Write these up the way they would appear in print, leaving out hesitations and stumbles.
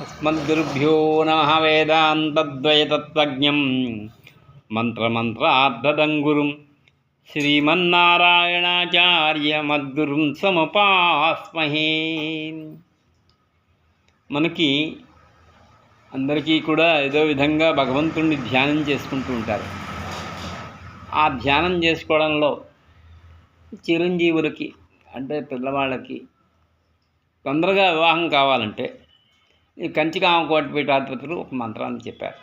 అస్మద్గురుభ్యో నమః. వేదాంతద్వయతత్వజ్ఞం మంత్రమంత్రార్థదం గురుం శ్రీమన్నారాయణాచార్యమద్గురుం సముపాస్మహే. మనకి అందరికీ కూడా ఏదో విధంగా భగవంతుణ్ణి ధ్యానం చేసుకుంటూ ఉంటారు. ఆ ధ్యానం చేసుకోవడంలో చిరంజీవులకి అంటే పిల్లవాళ్ళకి తొందరగా వివాహం కావాలంటే ఈ కంచికామకోటి పీఠాధిపతులు ఒక మంత్రాన్ని చెప్పారు.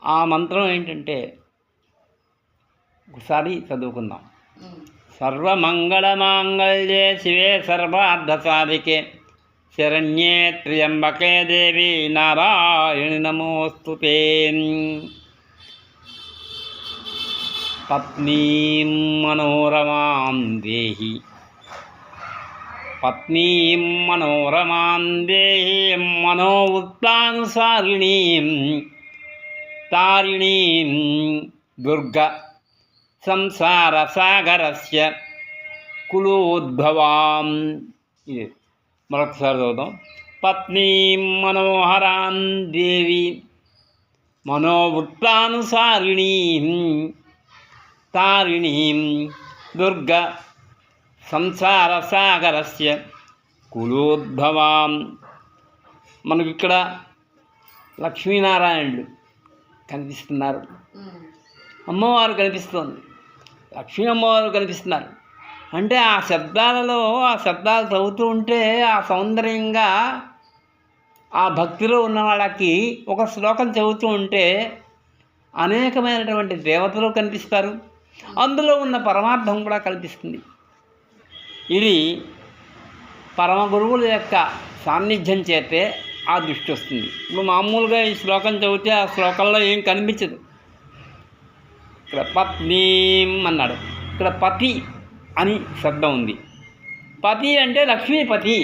ఆ మంత్రం ఏంటంటే ఒకసారి చదువుకుందాం. సర్వమంగళమాంగళ్యే శివే సర్వార్థసాధికే శరణ్యే త్ర్యంబకే దేవి నారాయణి నమోస్తుతే. పత్నీం మనోరమాం దేహి పత్నీం మనోరమాం దేహి మనో ఉత్తానుసారిణీం తారిణీం దుర్గ సంసార సాగరస్య కులోద్భవాం. ఇది మరొకసారి చదువుదాం. పత్నీం మనోహరాం దేవి మనో ఉత్తానుసారిణీం తారిణీం దుర్గ సంసార సాగరస్య కులోద్భవాం. మనకి ఇక్కడ లక్ష్మీనారాయణుడు కనిపిస్తున్నారు, అమ్మవారు కనిపిస్తోంది, లక్ష్మీ అమ్మవారు కనిపిస్తున్నారు. అంటే ఆ శబ్దాలు చదువుతూ ఉంటే ఆ సౌందర్యంగా ఆ భక్తిలో ఉన్న వాళ్ళకి ఒక శ్లోకం చదువుతూ ఉంటే అనేకమైనటువంటి దేవతలు కనిపిస్తారు, అందులో ఉన్న పరమార్థం కూడా కనిపిస్తుంది. ఇది పరమ గురువుల యొక్క సాన్నిధ్యం చేతే ఆ దృష్టి వస్తుంది. ఇప్పుడు మామూలుగా ఈ శ్లోకం చదివితే ఆ శ్లోకంలో ఏం కనిపించదు. ఇక్కడ పత్నీం అన్నాడు, ఇక్కడ పతి అని శబ్దం ఉంది. పతి అంటే లక్ష్మీపతి,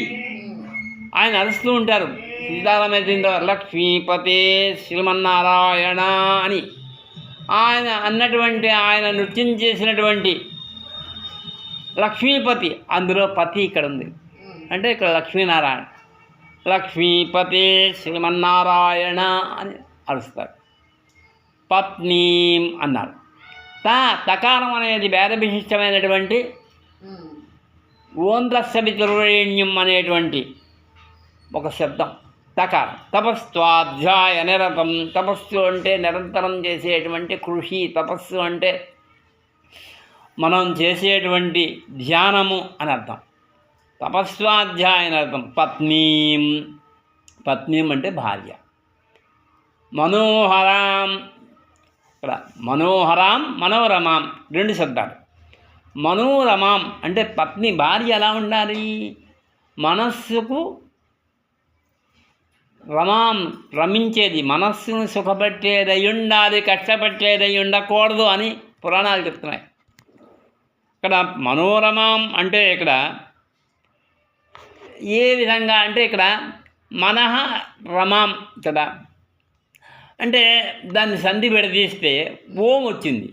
ఆయన అరుస్తూ ఉంటారు సీతారామచంద్ర లక్ష్మీపతే శ్రీమన్నారాయణ అని. ఆయన అన్నటువంటి ఆయన నృత్యం చేసినటువంటి లక్ష్మీపతి, అందులో పతి ఇక్కడ ఉంది. అంటే ఇక్కడ లక్ష్మీనారాయణ, లక్ష్మీపతే శ్రీమన్నారాయణ అని అరుస్తారు. పత్నీం అన్నారు. తకారం అనేది వేద విశిష్టమైనటువంటి ఓంద్రస్సవితుర్వరేణ్యం అనేటువంటి ఒక శబ్దం తకారం. తపస్వాధ్యాయ నిరతం, తపస్సు అంటే నిరంతరం చేసేటువంటి కృషి, తపస్సు అంటే మనం చేసేటువంటి ధ్యానము అని అర్థం. తపస్వాధ్యాయ నిరతం. పత్నీం, పత్నీం అంటే భార్య. మనోహరాం, ఇక్కడ మనోహరాం మనోరమాం రెండు శబ్దాలు. మనోరమాం అంటే పత్ని భార్య ఎలా ఉండాలి? మనస్సుకు రమాం రమించేది, మనస్సును సుఖపెట్టేదై ఉండాలి, కష్టపెట్టేదై ఉండకూడదు అని పురాణాలు చెప్తున్నాయి. ఇక్కడ మనోరమాం అంటే ఇక్కడ ఏ విధంగా అంటే ఇక్కడ మనః రమాం కదా, అంటే దాన్ని సంధి విడదీస్తే ఓం వచ్చింది,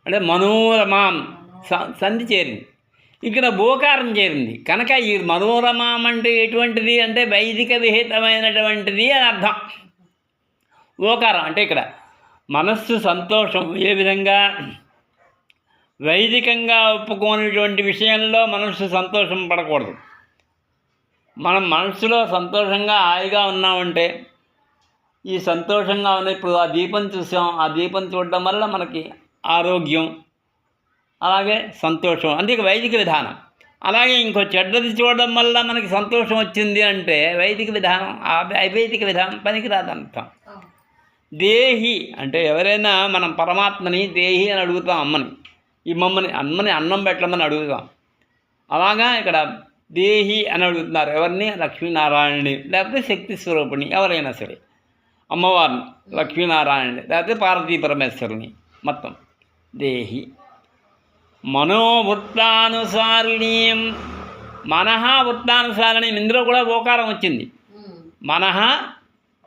అంటే మనోరమాం సంధి చేరింది. ఇక్కడ ఓకారం చేరింది కనుక ఈ మనోరమాం అంటే ఎటువంటిది అంటే వైదిక విహితమైనటువంటిది అని అర్థం. ఓకారం అంటే ఇక్కడ మనస్సు సంతోషం. ఏ విధంగా వైదికంగా ఒప్పుకోనిటువంటి విషయంలో మనస్సు సంతోషం పడకూడదు. మనం మనస్సులో సంతోషంగా హాయిగా ఉన్నామంటే ఈ సంతోషంగా ఉన్న ఇప్పుడు ఆ దీపం చూసాం, ఆ దీపం చూడడం వల్ల మనకి ఆరోగ్యం, అలాగే సంతోషం, అంటే వైదిక విధానం. అలాగే ఇంకో చెడ్డది చూడడం వల్ల మనకి సంతోషం వచ్చింది అంటే వైదిక విధానం, అవైదిక విధానం పనికిరాదర్థం. దేహి అంటే ఎవరైనా మనం పరమాత్మని దేహి అని అడుగుతాం, అమ్మని ఈ అమ్మని అన్నం పెట్టమని అడుగుతాం. అలాగా ఇక్కడ దేహి అని అడుగుతున్నారు ఎవరిని? లక్ష్మీనారాయణని, లేకపోతే శక్తి స్వరూపిణి ఎవరైనా సరే, అమ్మవారిని లక్ష్మీనారాయణని లేకపోతే పార్వతీ పరమేశ్వరుని, మొత్తం దేహి. మనోవృత్తానుసారిణీ, మనః వృత్తానుసారిణి, ఇందులో కూడా ఓకారం వచ్చింది. మనః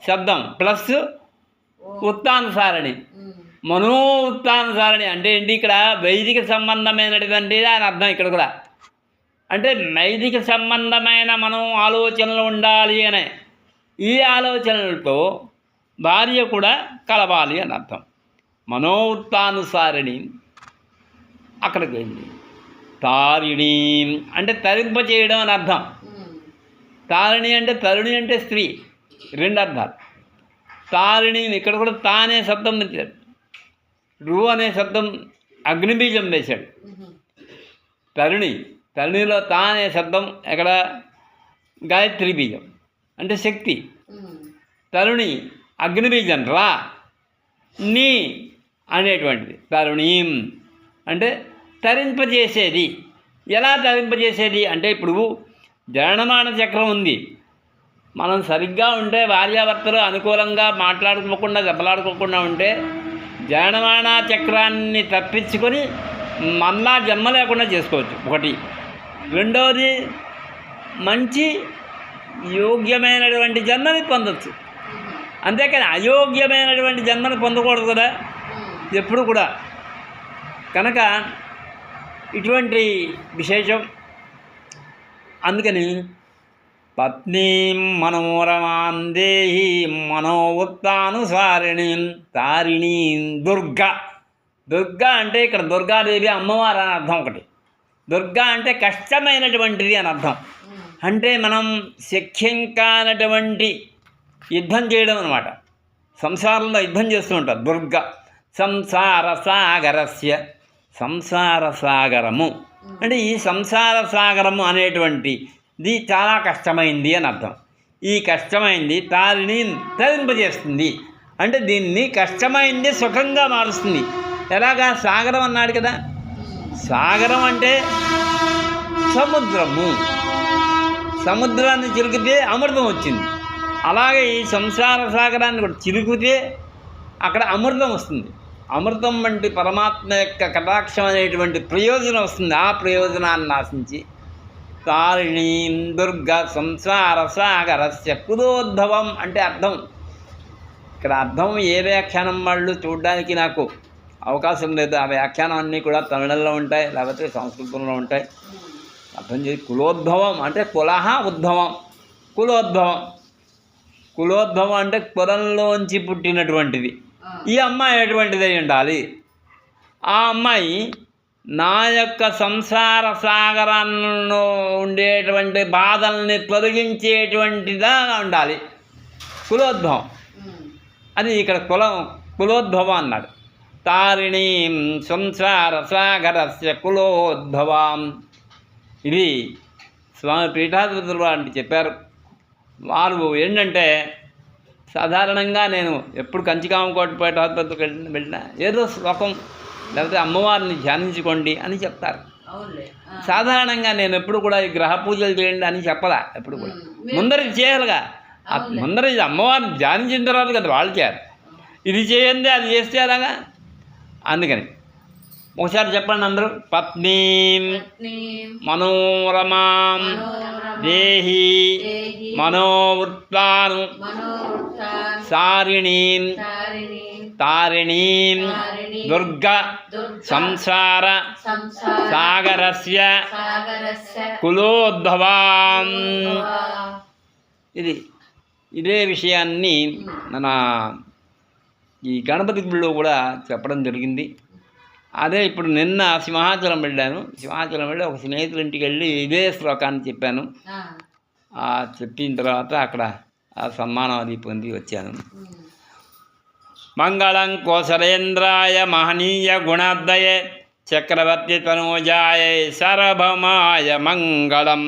శబ్దం ప్లస్ వృత్తానుసారిణి, మనో వృత్తానుసారిణి అంటే ఏంటి? ఇక్కడ వైదిక సంబంధమైనటువంటి అని అర్థం. ఇక్కడ కూడా అంటే వైదిక సంబంధమైన మనం ఆలోచనలు ఉండాలి అనే ఈ ఆలోచనలతో భార్య కూడా కలవాలి అని అర్థం. మనోవృత్తానుసారిణి అక్కడికి వెళ్ళి తారిణి అంటే తరింప చేయడం అని అర్థం. తారిణి అంటే తరుణి అంటే స్త్రీ, రెండు అర్థాలు. తారిణి ఇక్కడ కూడా తా అనే శబ్దం తెచ్చాడు, రు అనే శబ్దం అగ్నిబీజం వేశాడు. తరుణి, తరుణిలో తా అనే శబ్దం ఎక్కడ గాయత్రి బీజం అంటే శక్తి. తరుణి అగ్నిబీజం రా, నీ అనేటువంటిది తరుణీం అంటే తరింపజేసేది. ఎలా తరింపజేసేది అంటే ఇప్పుడు జననమాన చక్రం ఉంది. మనం సరిగ్గా ఉంటే భార్యాభర్తలు అనుకూలంగా మాట్లాడుకోకుండా దెబ్బలాడుకోకుండా ఉంటే జననమాన చక్రాన్ని తప్పించుకొని మళ్ళా జన్మ లేకుండా చేసుకోవచ్చు ఒకటి. రెండవది మంచి యోగ్యమైనటువంటి జన్మని పొందవచ్చు. అంతేకాని అయోగ్యమైనటువంటి జన్మని పొందకూడదు కదా ఎప్పుడు కూడా. కనుక ఇటువంటి విశేషం. అందుకని పత్నీం మనోరమాం దేహి మనోవృత్తానుసారిణీం తారిణీం దుర్గా. దుర్గా అంటే ఇక్కడ దుర్గాదేవి అమ్మవారు అని అర్థం ఒకటి. దుర్గా అంటే కష్టమైనటువంటిది అని అర్థం. అంటే మనం శక్యం కానటువంటి యుద్ధం చేయడం అనమాట. సంసారంలో యుద్ధం చేస్తూ ఉంటారు. దుర్గా సంసార సాగరస్య, సంసార సాగరము అంటే ఈ సంసార సాగరము అనేటువంటిది చాలా కష్టమైంది అని అర్థం. ఈ కష్టమైంది తారిని తరింపజేస్తుంది అంటే దీన్ని కష్టమైంది సుఖంగా మారుస్తుంది. ఎలాగా? సాగరం అన్నాడు కదా, సాగరం అంటే సముద్రము. సముద్రాన్ని చిరికితే అమృతం వచ్చింది. అలాగే ఈ సంసార సాగరాన్ని కూడా చిరికితే అక్కడ అమృతం వస్తుంది. అమృతం వంటి పరమాత్మ యొక్క కటాక్షం అనేటువంటి ప్రయోజనం వస్తుంది. ఆ ప్రయోజనాన్ని ఆశించి తారిణీం దుర్గా సంసార సాగరస్య కులోద్భవం అంటే అర్థం. ఇక్కడ అర్థం ఏ వ్యాఖ్యానం వాళ్ళు చూడడానికి నాకు అవకాశం లేదు. ఆ వ్యాఖ్యానం అన్నీ కూడా తమిళంలో ఉంటాయి, లేకపోతే సంస్కృతంలో ఉంటాయి. అర్థం చేసి కులోద్భవం అంటే కులహ ఉద్భవం. కులోద్భవం, కులోద్భవం అంటే కులంలోంచి పుట్టినటువంటిది. ఈ అమ్మాయి ఎటువంటిదై ఉండాలి? ఆ అమ్మాయి నా యొక్క సంసార సాగరాల్లో ఉండేటువంటి బాధల్ని తొలగించేటువంటిదా ఉండాలి. కులోద్భవం అది ఇక్కడ కులోద్భవం అన్నాడు. తారిణీం సంసార సాగరస్య కులోద్భవాం. ఇది స్వామి పీఠాధిపతులు వారిని చెప్పారు. వారు ఏంటంటే సాధారణంగా నేను ఎప్పుడు కంచికామకోట పీఠాధిపతులకు వెళ్ళినా ఏదో శ్లోకం లేకపోతే అమ్మవారిని ధ్యానించుకోండి అని చెప్తారు. సాధారణంగా నేను ఎప్పుడు కూడా ఈ గ్రహ పూజలు చేయండి అని చెప్పదా. ఎప్పుడు కూడా ముందర చేయాలిగా. ముందర ఇది అమ్మవారిని ధ్యానించిన తర్వాత కదా వాళ్ళు చేయాలి. ఇది చేయండి అది చేస్తే అలాగా. అందుకని ఒకసారి చెప్పండి అందరూ. పత్నీం మనోరమాం దేహి మనోవృత్తాను సారిణీం తారిణీం దుర్గా సంసార సాగరస్య కులోద్భవాం. ఇదే విషయాన్ని మన ఈ గణపతి గుడిలో కూడా చెప్పడం జరిగింది. అదే ఇప్పుడు నిన్న సింహాచలం వెళ్ళాను. సింహాచలం వెళ్ళి ఒక స్నేహితుల ఇంటికి వెళ్ళి ఇదే శ్లోకాన్ని చెప్పాను. చెప్పిన తర్వాత అక్కడ ఆ సన్మానం అది పొంది వచ్చాను. మంగళం కోసలేంద్రాయ మహనీయ గుణాద్దయే చక్రవర్తి తనూజాయ సార్వభౌమాయ మంగళం.